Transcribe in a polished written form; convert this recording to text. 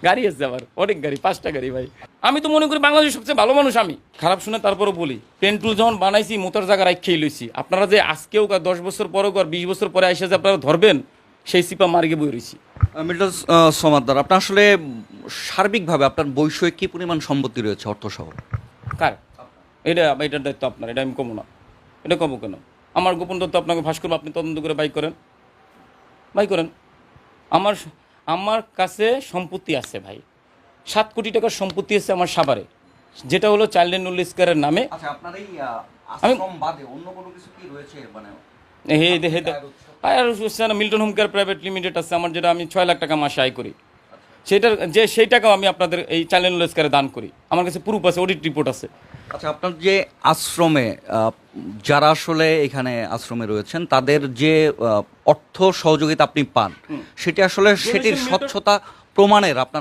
গাড়ি আছে আমার, অনেক গাড়ি, 5টা গাড়ি ভাই। আমি তো মনে করি বাংলাদেশের সবচেয়ে ভালো মানুষ আমি। খারাপ শুনে তারপরে বলি, পেন্টুল যখন বানাইছি মোতার জায়গা রাখিয়েই লইছি। আপনারা যে আজকেও 10 বছর পরেও 20 বছর পরে এসে যে আপনারা ধরবেন, সেই সিপা মার্গে বই রয়েছি। মিল্টন সমাদ্দার, আপনার আসলে সার্বিকভাবে আপনার বৈষয়িক কি পরিমাণ সম্পত্তি রয়েছে অর্থসহ? কার এটার দায়িত্ব আপনার, এটা আমি কমো না। এটা কমো কেন? আমার গোপন তথ্য আপনাকে ফাঁস করবো, আপনি তদন্ত করে বাই করেন। আমার আমার কাছে সম্পত্তি আছে ভাই, 7 কোটি টাকার সম্পত্তি আছে আমার সাভারে, যেটা হলো চাইল্ড অ্যান্ড ওল্ড স্কয়ারের নামে। আচ্ছা, আপনার এই আশ্রম বাদে অন্য কোনো কিছু কি রয়েছে মানে? Milton home care private limited আছে আমার, যেটা আমি 6 লাখ টাকা মাসে আয় করি। সেই টাকাও আমি আপনাদের এই চাইল্ড অ্যান্ড ওল্ড স্কয়ারে দান করি। আমার কাছে প্রুফ আছে, অডিট রিপোর্ট আছে। আচ্ছা, আপনার যে আশ্রমে যারা আসলে এখানে আশ্রমে রয়েছেন তাদের যে অর্থ সহযোগিতা আপনি পান, সেটি আসলে সেটির স্বচ্ছতা প্রমাণের আপনার